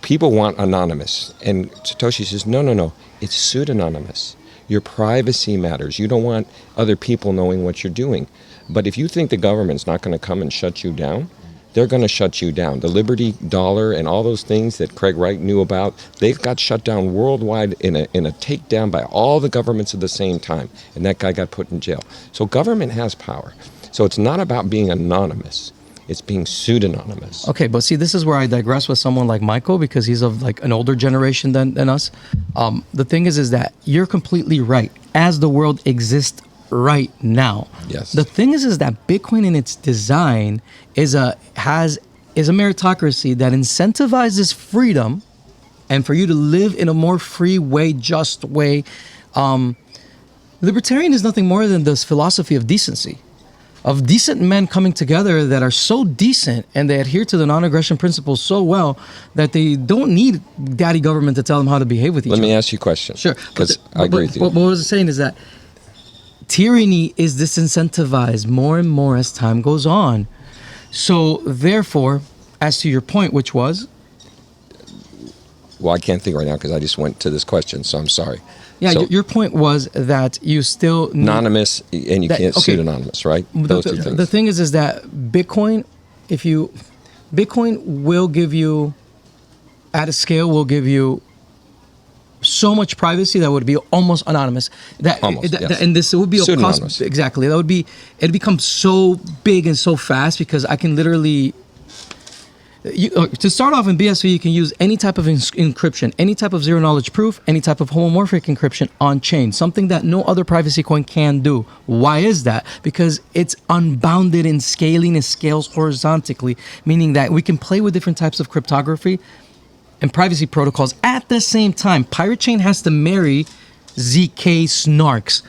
S2: people want anonymous. And Satoshi says, no, it's pseudonymous. Your privacy matters. You don't want other people knowing what you're doing. But if you think the government's not going to come and shut you down, they're going to shut you down. The Liberty Dollar and all those things that Craig Wright knew about, they've got shut down worldwide in a takedown by all the governments at the same time. And that guy got put in jail. So government has power. So it's not about being anonymous. It's being pseudonymous.
S3: Okay, but see, this is where I digress with someone like Michael, because he's of like an older generation than us. The thing is that you're completely right. As the world exists right now,
S2: yes.
S3: The thing is that Bitcoin in its design is a meritocracy that incentivizes freedom, and for you to live in a more free way, just way. Libertarian is nothing more than this philosophy of decency. Of decent men coming together that are so decent and they adhere to the non-aggression principles so well that they don't need daddy government to tell them how to behave with each other.
S2: Let me ask you a question.
S3: Sure.
S2: Because I agree with you.
S3: But what I was saying is that tyranny is disincentivized more and more as time goes on. So therefore, as to your point, which was?
S2: Well, I can't think right now because I just went to this question, so I'm sorry.
S3: Yeah,
S2: so,
S3: your point was that you still need
S2: anonymous and you can't pseudonymous, right? Those two things.
S3: The thing is that Bitcoin, Bitcoin will give you, at a scale, will give you so much privacy that would be almost anonymous. Yes. And this would be a cost. Exactly. It'd become so big and so fast because I can literally. To start off in BSV, you can use any type of encryption, any type of zero-knowledge proof, any type of homomorphic encryption on-chain, something that no other privacy coin can do. Why is that? Because it's unbounded in scaling. It scales horizontally, meaning that we can play with different types of cryptography and privacy protocols at the same time. Pirate Chain has to marry ZK snarks.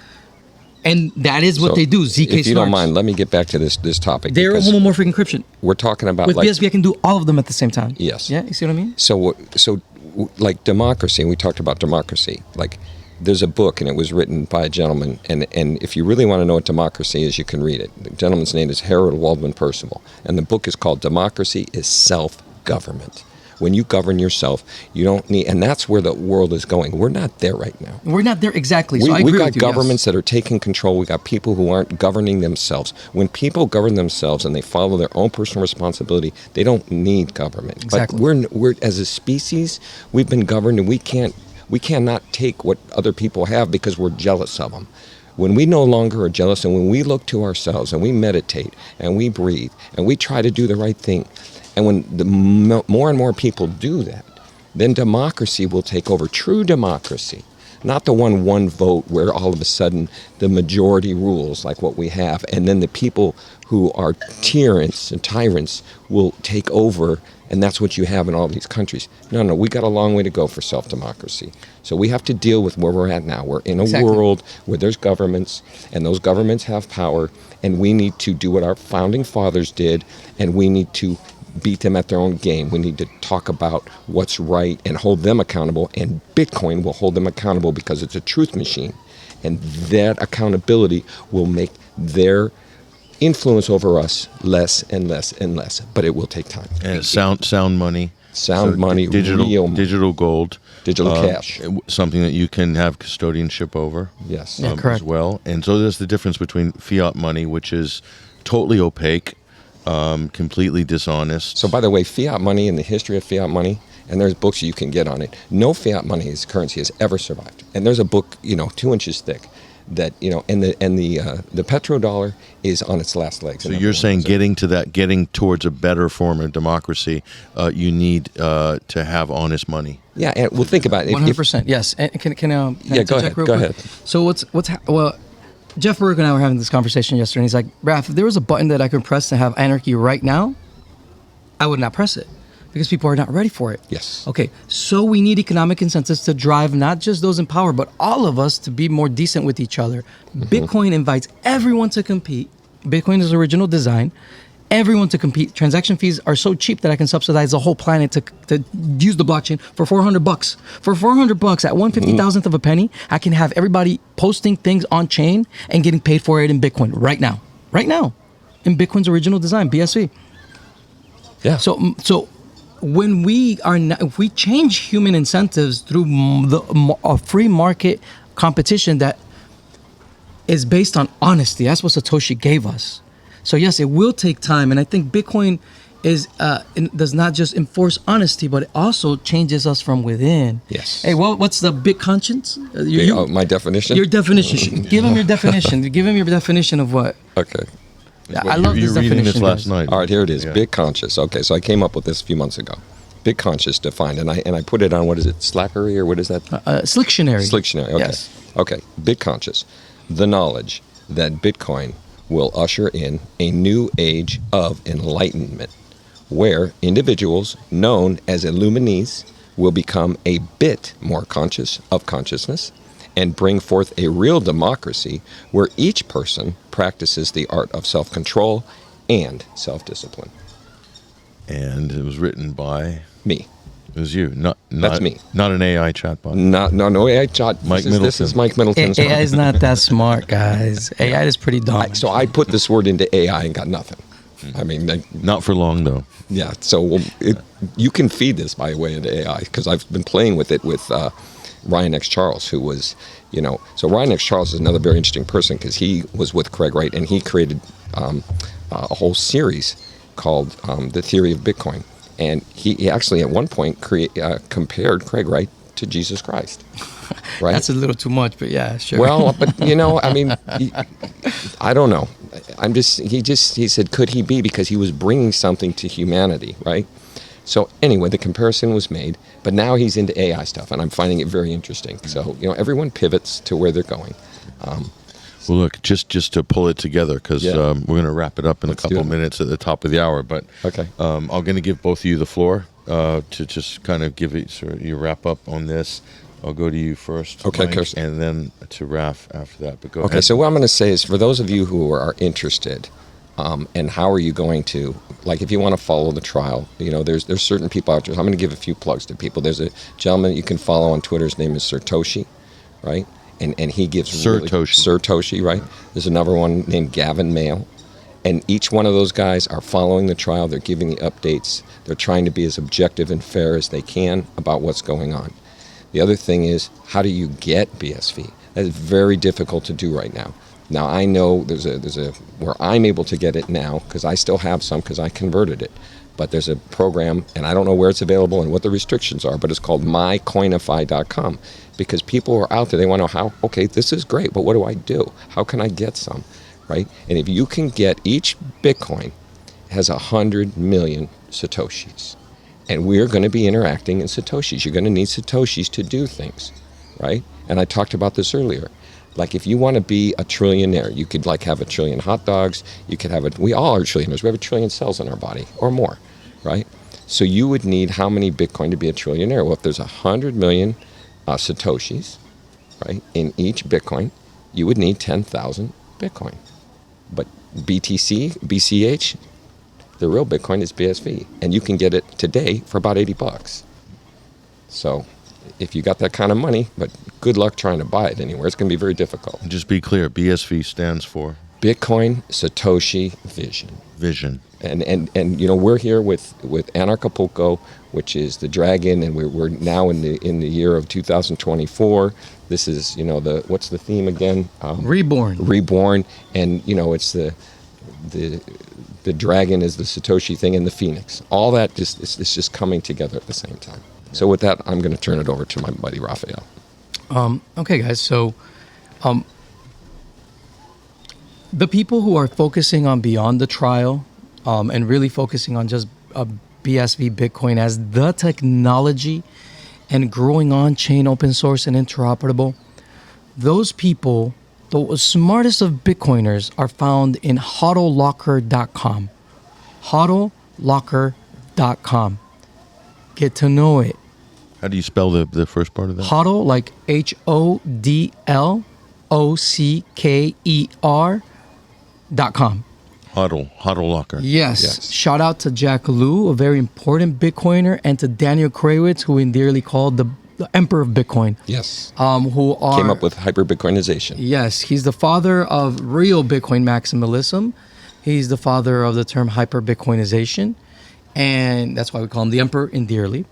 S3: And that is what they do, ZK
S2: If you don't mind, let me get back to this topic.
S3: They're homomorphic encryption.
S2: We're talking about
S3: with BSV, I can do all of them at the same time.
S2: Yes.
S3: Yeah, you see what I mean?
S2: So like democracy, and we talked about democracy, like there's a book and it was written by a gentleman, and if you really want to know what democracy is, you can read it. The gentleman's name is Harold Waldman Percival, and the book is called Democracy is Self-Government. When you govern yourself, you don't need, and that's where the world is going. We're not there right now.
S3: We're not there exactly. So I
S2: We've
S3: agree
S2: got
S3: with you,
S2: governments that are taking control. We've got people who aren't governing themselves. When people govern themselves and they follow their own personal responsibility, they don't need government.
S3: Exactly.
S2: But we're as a species, we've been governed, and we cannot take what other people have because we're jealous of them. When we no longer are jealous, and when we look to ourselves and we meditate and we breathe and we try to do the right thing, and when the more and more people do that, then democracy will take over. True democracy, not the one vote where all of a sudden the majority rules like what we have, and then the people who are tyrants and tyrants will take over, and that's what you have in all these countries. No, we got a long way to go for self-democracy. So we have to deal with where we're at now. We're in a world where there's governments, and those governments have power, and we need to do what our founding fathers did, and we need to beat them at their own game. We need to talk about what's right and hold them accountable, and Bitcoin will hold them accountable because it's a truth machine, and that accountability will make their influence over us less and less and less, but it will take time.
S1: And sound money.
S2: Money,
S1: digital gold.
S2: Digital cash.
S1: Something that you can have custodianship over.
S2: Yes.
S3: Yeah, correct.
S1: As well. And so there's the difference between fiat money, which is totally opaque, completely dishonest.
S2: So by the way, fiat money and the history of fiat money, and there's books you can get on it, no fiat money as currency has ever survived. And there's a book, 2 inches thick, that and the petrodollar is on its last legs.
S1: So you're saying getting towards a better form of democracy, you need to have honest money.
S2: Yeah, and we'll think about it.
S3: 100%. Yes. And can I
S2: go ahead. Go ahead.
S3: So Jeff Berg and I were having this conversation yesterday, and he's like, Raph, if there was a button that I could press to have anarchy right now, I would not press it because people are not ready for it.
S2: Yes.
S3: Okay, so we need economic incentives to drive not just those in power, but all of us to be more decent with each other. Mm-hmm. Bitcoin invites everyone to compete. Bitcoin is original design. Everyone to compete. Transaction fees are so cheap that I can subsidize the whole planet to use the blockchain for $400. For $400 at 1/50,000th of a penny, I can have everybody posting things on chain and getting paid for it in Bitcoin right now. Right now. In Bitcoin's original design, BSV.
S2: Yeah.
S3: So when if we change human incentives through a free market competition that is based on honesty, that's what Satoshi gave us. So yes, it will take time, and I think Bitcoin does not just enforce honesty, but it also changes us from within.
S2: Yes.
S3: Hey, what's the big conscience?
S2: My definition?
S3: Your definition. Give him your definition. Give him your definition of what?
S2: Okay.
S3: I love this definition.
S1: Reading this last night.
S2: All right, here it is.
S1: Yeah.
S2: Big conscious. Okay, so I came up with this a few months ago. Big conscious defined, and I put it on, what is it, Slackery, or what is that?
S3: Slictionary.
S2: Slictionary, okay.
S3: Yes.
S2: Okay, big conscious. The knowledge that Bitcoin will usher in a new age of enlightenment, where individuals known as illuminees will become a bit more conscious of consciousness and bring forth a real democracy where each person practices the art of self-control and self-discipline.
S1: And it was written by
S2: Me.
S1: It was you,
S2: That's me.
S1: Not an AI chatbot.
S2: No AI chat.
S1: Mike
S2: This is Mike Middleton.
S3: AI is not that smart, guys. AI is pretty dumb.
S2: So I put this word into AI and got nothing. I mean,
S1: Not for long though.
S2: yeah. So you can feed this, by the way, into AI, because I've been playing with it with Ryan X. Charles, who was, so Ryan X. Charles is another very interesting person because he was with Craig Wright, and he created a whole series called The Theory of Bitcoin. And he actually at one point compared Craig Wright to Jesus Christ. Right?
S3: That's a little too much, but yeah, sure.
S2: Well, but I mean, I don't know. He said, could he be? Because he was bringing something to humanity, right? So anyway, the comparison was made, but now he's into AI stuff, and I'm finding it very interesting. So, everyone pivots to where they're going.
S1: Well, look, just to pull it together, because we're going to wrap it up in a couple minutes at the top of the hour. But
S2: okay.
S1: I'm going to give both of you the floor to just kind of give it your wrap up on this. I'll go to you first,
S2: okay,
S1: Mike, and then to Raph after that. But go ahead.
S2: Okay, so what I'm going to say is, for those of you who are interested, and how are you going to, like, if you want to follow the trial, there's certain people out there. I'm going to give a few plugs to people. There's a gentleman you can follow on Twitter. His name is Satoshi, right? And he gives
S1: Satoshi,
S2: right? There's another one named Gavin Mail, And each one of those guys are following the trial. They're giving the updates. They're trying to be as objective and fair as they can about what's going on. The other thing is, how do you get BSV? That is very difficult to do right now. Now, I know there's a where I'm able to get it now, because I still have some, because I converted it. But there's a program, and I don't know where it's available and what the restrictions are, but it's called mycoinify.com, because people are out there, they want to know how, okay, this is great, but what do I do? How can I get some, right? And if you can get, each Bitcoin has 100 million Satoshis. And we're going to be interacting in Satoshis. You're going to need Satoshis to do things, right? And I talked about this earlier. Like, if you want to be a trillionaire, you could like have a trillion hot dogs. You could have we all are trillionaires. We have a trillion cells in our body or more, right? So you would need how many Bitcoin to be a trillionaire? Well, if there's 100 million Satoshis, right, in each Bitcoin, you would need 10,000 Bitcoin. But BCH, the real Bitcoin is BSV, and you can get it today for about $80. So if you got that kind of money, but good luck trying to buy it anywhere. It's going to be very difficult.
S1: Just be clear, BSV stands for?
S2: Bitcoin Satoshi Vision.
S1: Vision.
S2: And you know, we're here with Anarchapulco, which is the dragon, and we're now in the year of 2024. This is, you know, what's the theme again? Reborn, and you know, it's the dragon is the Satoshi thing, and the phoenix. All that it's just coming together at the same time. So with that, I'm going to turn it over to my buddy Rafael.
S3: Okay, guys. So, the people who are focusing on beyond the trial, and really focusing on just BSV Bitcoin as the technology and growing on-chain, open source, and interoperable, those people, the smartest of Bitcoiners, are found in HOLOLocker.com. HOLOLocker.com. Get to know it.
S1: How do you spell the first part of that?
S3: HODL, like HODLOCKER.com.
S1: HOLO Locker.
S3: Yes. Shout out to Jack Liu, a very important Bitcoiner, and to Daniel Kraywitz, who is dearly called the Emperor of Bitcoin.
S2: Yes.
S3: Who
S2: came up with hyper-Bitcoinization.
S3: Yes, he's the father of real Bitcoin maximalism. He's the father of the term hyper-Bitcoinization, and that's why we call him the Emperor endearly.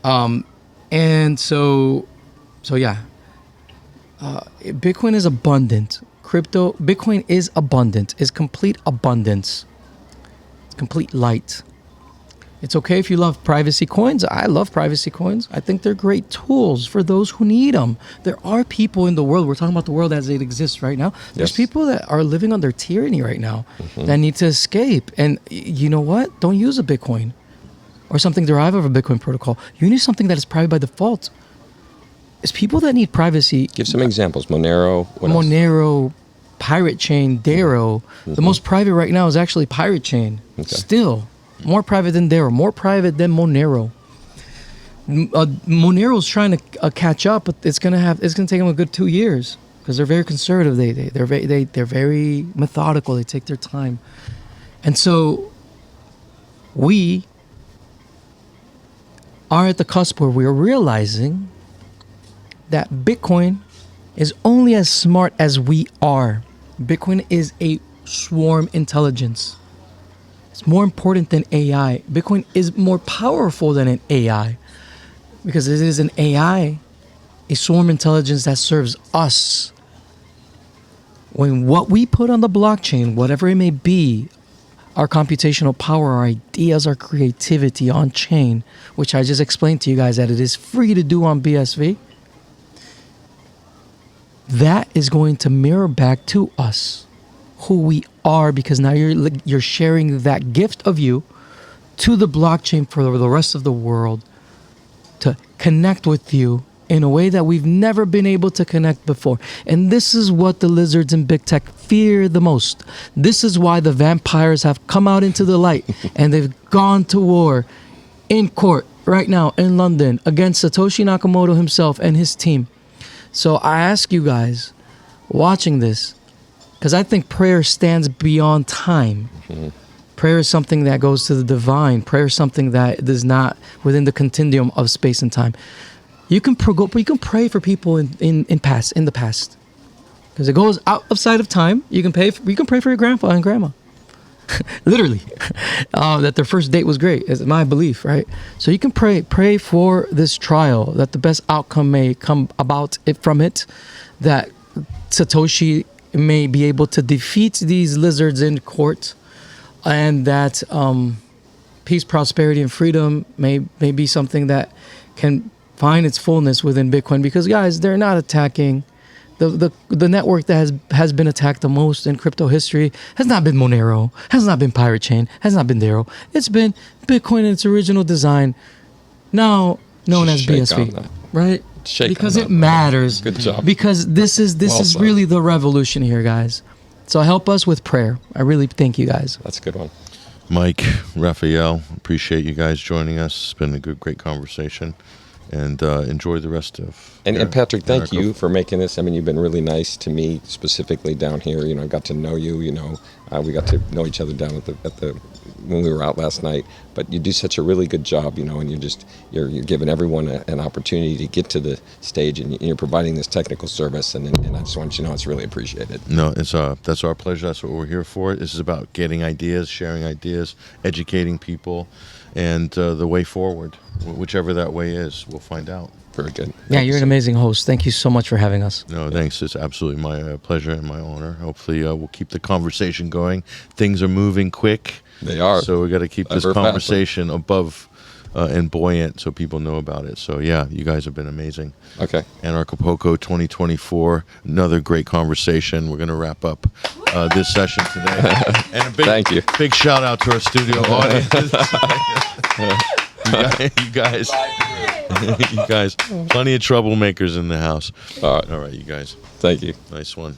S3: And so yeah, Bitcoin is abundant. Bitcoin is abundant. Is complete abundance. It's complete light. It's okay if you love privacy coins. I love privacy coins. I think they're great tools for those who need them. There are people in the world, we're talking about the world as it exists right now. There's people that are living under tyranny right now that need to escape. And you know what? Don't use a Bitcoin or something derived of a Bitcoin protocol. You need something that is private by default. It's people that need privacy.
S2: Give some examples. Monero. What else?
S3: Monero, Pirate Chain, Darrow. The most private right now is actually Pirate Chain.
S2: Okay.
S3: Still. More private than Darrow. More private than Monero. Monero's trying to catch up, but it's gonna take them a good 2 years because they're very conservative. They're very methodical. They take their time, and so we are at the cusp where we are realizing that Bitcoin is only as smart as we are. Bitcoin is a swarm intelligence. It's more important than AI. Bitcoin is more powerful than an AI because it is an AI, a swarm intelligence that serves us. When what we put on the blockchain, whatever it may be, our computational power, our ideas, our creativity on chain, which I just explained to you guys that it is free to do on BSV, that is going to mirror back to us who we are, because now you're sharing that gift of you to the blockchain for the rest of the world to connect with you in a way that we've never been able to connect before. And this is what the lizards in big tech fear the most. This is why the vampires have come out into the light and they've gone to war in court right now in London against Satoshi Nakamoto himself and his team. So I ask you guys watching this, because I think prayer stands beyond time. Mm-hmm. Prayer is something that goes to the divine. Prayer is something that is not within the continuum of space and time. You can pray for people in the past, because it goes outside of time. You can pray for your grandpa and grandma, literally, that their first date was great, is my belief, right? So you can pray for this trial, that the best outcome may come about from it, that Satoshi may be able to defeat these lizards in court, and that peace, prosperity, and freedom may be something that can find its fullness within Bitcoin. Because guys, they're not attacking the network that has been attacked the most in crypto history. Has not been Monero, has not been Pirate Chain, has not been Daro. It's been Bitcoin in its original design, now known as BSV, right? Because it matters.
S2: Good job.
S3: Because this is really the revolution here, guys. So help us with prayer. I really thank you guys.
S2: That's a good one.
S1: Mike, Rafael, appreciate you guys joining us. It's been a great conversation, and enjoy the rest of.
S2: And Patrick, thank you for making this. I mean, you've been really nice to me, specifically down here. You know, I got to know you. You know, we got to know each other down at the when we were out last night. But you do such a really good job, you know, and you're giving everyone an opportunity to get to the stage, and you're providing this technical service. And I just want you to know it's really appreciated.
S1: No, that's our pleasure. That's what we're here for. This is about getting ideas, sharing ideas, educating people, and the way forward, whichever that way is, we'll find out.
S2: Very good.
S3: Yeah, you're an amazing host. Thank you so much for having us.
S1: No, thanks. It's absolutely my pleasure and my honor. Hopefully, we'll keep the conversation going. Things are moving quick.
S2: They are.
S1: So we got to keep this conversation above and buoyant so people know about it. So, yeah, you guys have been amazing.
S2: Okay.
S1: Anarchapulco 2024, another great conversation. We're going to wrap up this session today. And a
S2: Thank you.
S1: Big shout out to our studio audience. You guys, plenty of troublemakers in the house.
S2: All right.
S1: All right, you guys.
S2: Thank you.
S1: Nice one.